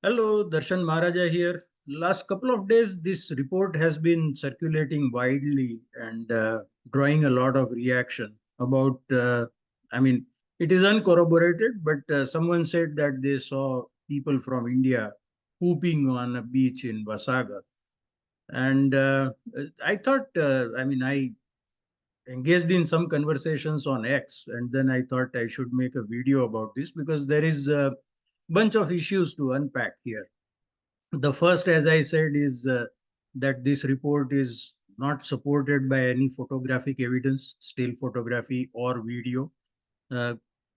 Hello, Darshan Maharaja here. Last couple of days, this report has been circulating widely and drawing a lot of reaction about. I mean, it is uncorroborated, but someone said that they saw people from India pooping on a beach in Wasaga, and I thought. I engaged in some conversations on X, and then I thought I should make a video about this because there is a bunch of issues to unpack here. The first, as I said, is that this report is not supported by any photographic evidence, still photography or video.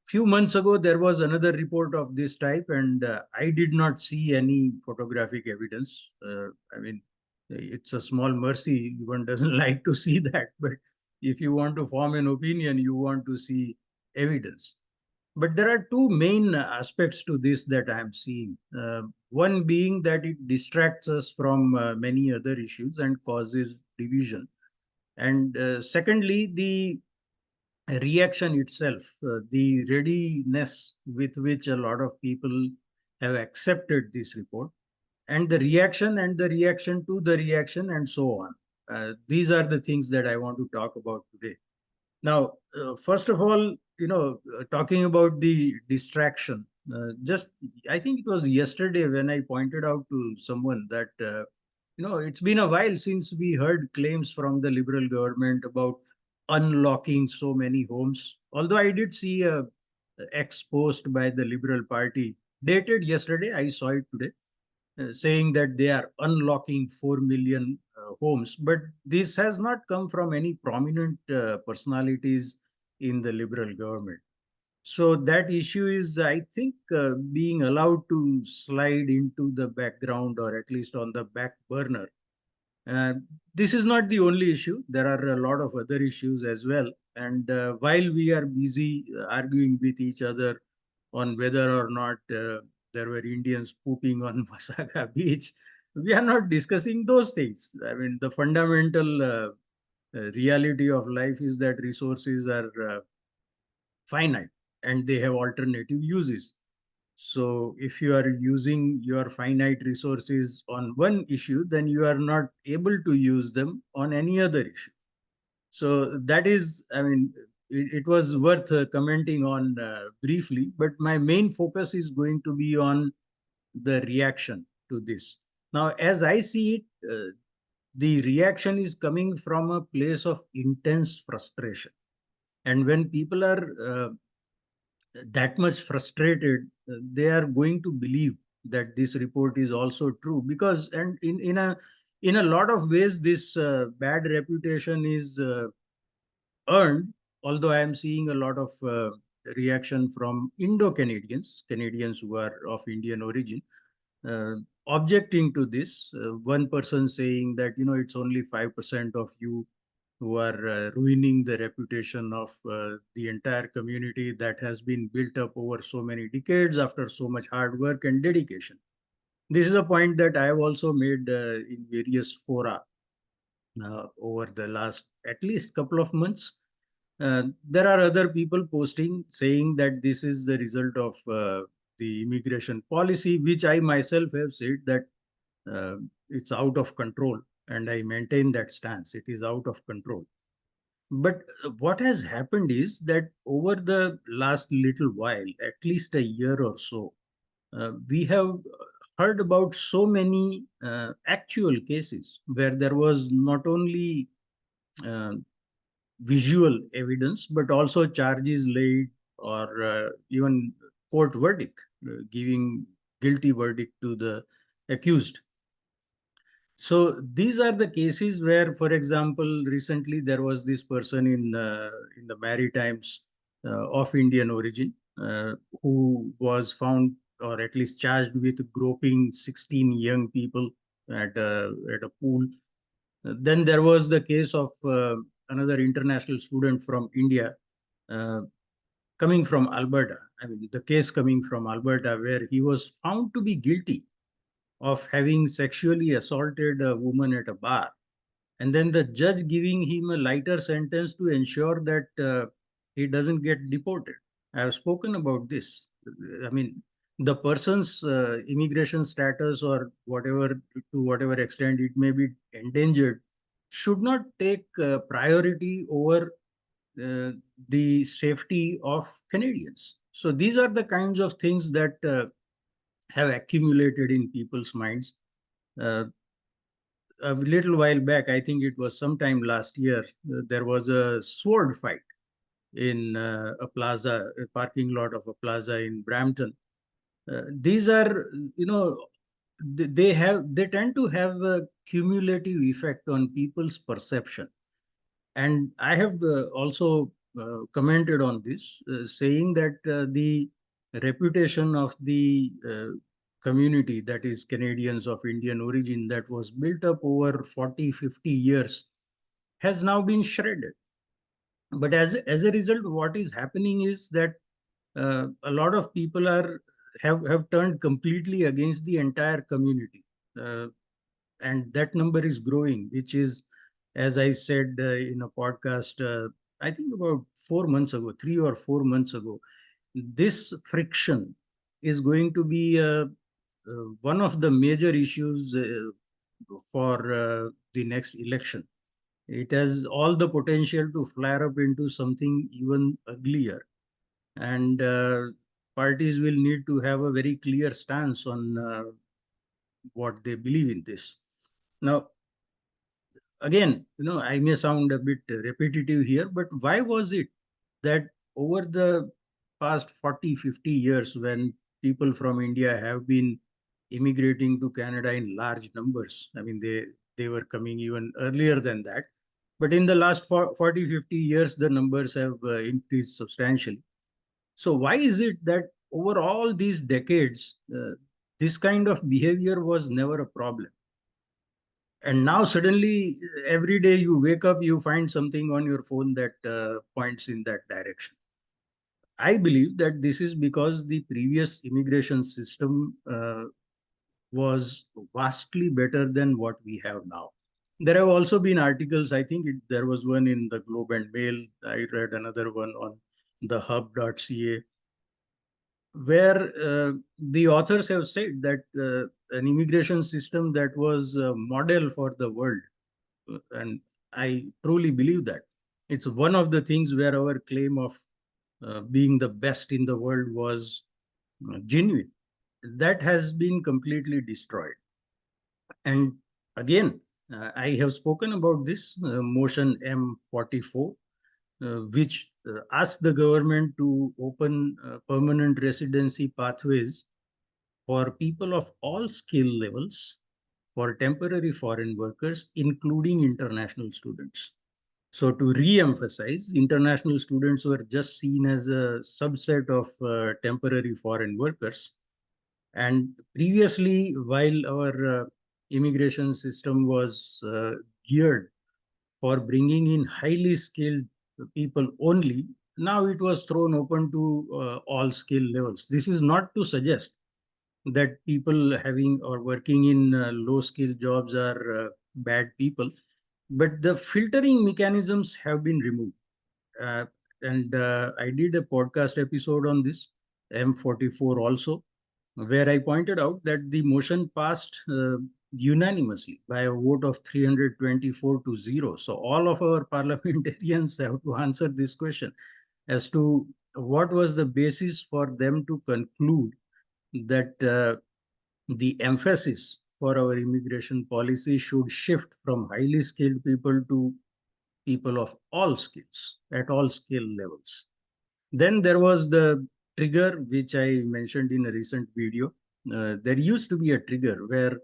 Few months ago, there was another report of this type, and I did not see any photographic evidence. It's a small mercy. One doesn't like to see that, but if you want to form an opinion, you want to see evidence. But there are two main aspects to this that I am seeing. One being that it distracts us from many other issues and causes division. And secondly, the reaction itself, the readiness with which a lot of people have accepted this report, and the reaction to the reaction, and so on. These are the things that I want to talk about today. Now, first of all, talking about the distraction, just I think it was yesterday when I pointed out to someone that, it's been a while since we heard claims from the Liberal government about unlocking so many homes. Although I did see a ex post by the Liberal Party dated yesterday, I saw it today, saying that they are unlocking 4 million homes. But this has not come from any prominent personalities in the Liberal government. So that issue is, I think, being allowed to slide into the background or at least on the back burner. Uh, this is not the only issue. There are a lot of other issues as well. And while we are busy arguing with each other on whether or not there were Indians pooping on Wasaga beach, we are not discussing those things. I mean, the fundamental reality of life is that resources are finite and they have alternative uses. So if you are using your finite resources on one issue, then you are not able to use them on any other issue. So that is, it was worth commenting on briefly, but my main focus is going to be on the reaction to this. Now, as I see it, the reaction is coming from a place of intense frustration. And when people are that much frustrated, they are going to believe that this report is also true because, and in a lot of ways, this bad reputation is earned. Although I am seeing a lot of reaction from Indo-Canadians, Canadians who are of Indian origin, uh, objecting to this. One person saying that it's only 5% of you who are ruining the reputation of the entire community that has been built up over so many decades after so much hard work and dedication. This is a point that I have also made in various fora over the last at least couple of months. There are other people posting saying that this is the result of the immigration policy, which I myself have said that uh, it's out of control, and I maintain that stance. It is out of control. But what has happened is that over the last little while, at least a year or so, we have heard about so many actual cases where there was not only uh, visual evidence, but also charges laid or even court verdict, giving guilty verdict to the accused. So these are the cases where, for example, recently there was this person in the Maritimes of Indian origin who was found or at least charged with groping 16 young people at a pool. Then there was the case of another international student from India uh, coming from Alberta. I mean, the case coming from Alberta, where he was found to be guilty of having sexually assaulted a woman at a bar. And then the judge giving him a lighter sentence to ensure that he doesn't get deported. I have spoken about this. I mean, the person's immigration status or whatever, to whatever extent it may be endangered, should not take priority over uh, the safety of Canadians. So these are the kinds of things that have accumulated in people's minds. Uh, a little while back, I think it was sometime last year, there was a sword fight in a plaza, a parking lot of a plaza in Brampton. These are, you know, they tend to have a cumulative effect on people's perception. And I have also commented on this, saying that the reputation of the community, that is Canadians of Indian origin, that was built up over 40, 50 years, has now been shredded. But as a result, what is happening is that a lot of people have turned completely against the entire community. Uh, and that number is growing, which is, as I said in a podcast, I think about 4 months ago, 3 or 4 months ago, this friction is going to be one of the major issues for the next election. It has all the potential to flare up into something even uglier, and parties will need to have a very clear stance on what they believe in this. Now, again, I may sound a bit repetitive here, but why was it that over the past 40, 50 years, when people from India have been immigrating to Canada in large numbers, I mean, they were coming even earlier than that, but in the last 40, 50 years, the numbers have increased substantially. So why is it that over all these decades, this kind of behavior was never a problem? And now suddenly, every day you wake up, you find something on your phone that points in that direction. I believe that this is because the previous immigration system was vastly better than what we have now. There have also been articles, I think there was one in the Globe and Mail, I read another one on the hub.ca, where the authors have said that an immigration system that was a model for the world, and I truly believe that. It's one of the things where our claim of being the best in the world was genuine. That has been completely destroyed. And again, I have spoken about this motion M44, which asks the government to open permanent residency pathways for people of all skill levels for temporary foreign workers, including international students. So to re-emphasize, international students were just seen as a subset of temporary foreign workers. And previously, while our immigration system was geared for bringing in highly skilled people only, now it was thrown open to all skill levels. This is not to suggest that people having or working in low skill jobs are bad people, but the filtering mechanisms have been removed. Uh, and I did a podcast episode on this, M44 also, where I pointed out that the motion passed unanimously by a vote of 324 to 0. So all of our parliamentarians have to answer this question as to what was the basis for them to conclude that the emphasis for our immigration policy should shift from highly skilled people to people of all skills at all skill levels. Then there was the trigger, which I mentioned in a recent video. There used to be a trigger where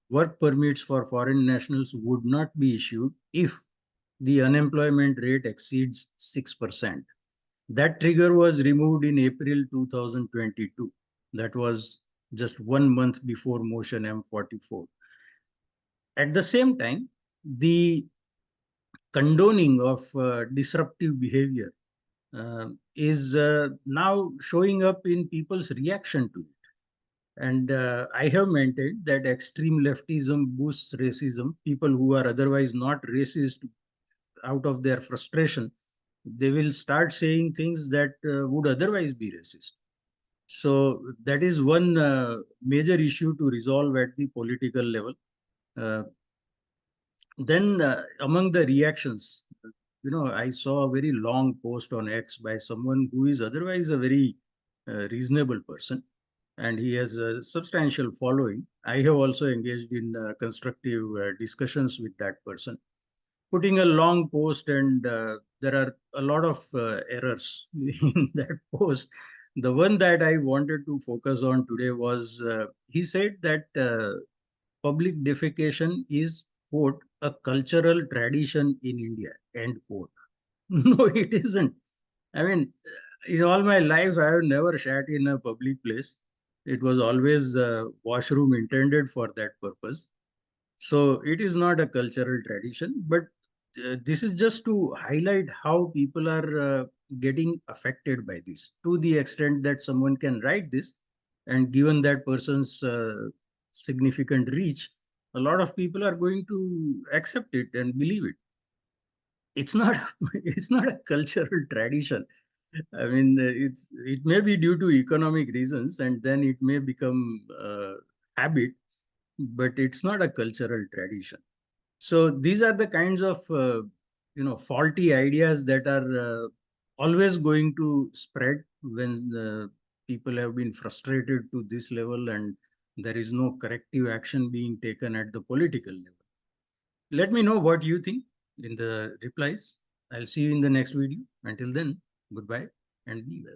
work permits for foreign nationals would not be issued if the unemployment rate exceeds 6%. That trigger was removed in April 2022. That was just 1 month before motion M44. At the same time, the condoning of disruptive behavior is now showing up in people's reaction to it. And I have maintained that extreme leftism boosts racism. People who are otherwise not racist, out of their frustration, they will start saying things that would otherwise be racist. So that is one major issue to resolve at the political level. Uh, then among the reactions, I saw a very long post on X by someone who is otherwise a very reasonable person, and he has a substantial following. I have also engaged in constructive discussions with that person, putting a long post, and there are a lot of errors in that post. The one that I wanted to focus on today was he said that public defecation is, quote, a cultural tradition in India, end quote. No, it isn't. I mean, in all my life, I have never shat in a public place. It was always a washroom intended for that purpose. So it is not a cultural tradition, but this is just to highlight how people are getting affected by this to the extent that someone can write this, and given that person's significant reach, a lot of people are going to accept it and believe it. It's not it's not a cultural tradition. I mean, it may be due to economic reasons, and then it may become habit, but it's not a cultural tradition. So these are the kinds of faulty ideas that are always going to spread when people have been frustrated to this level, and there is no corrective action being taken at the political level. Let me know what you think in the replies. I'll see you in the next video. Until then, goodbye and be well.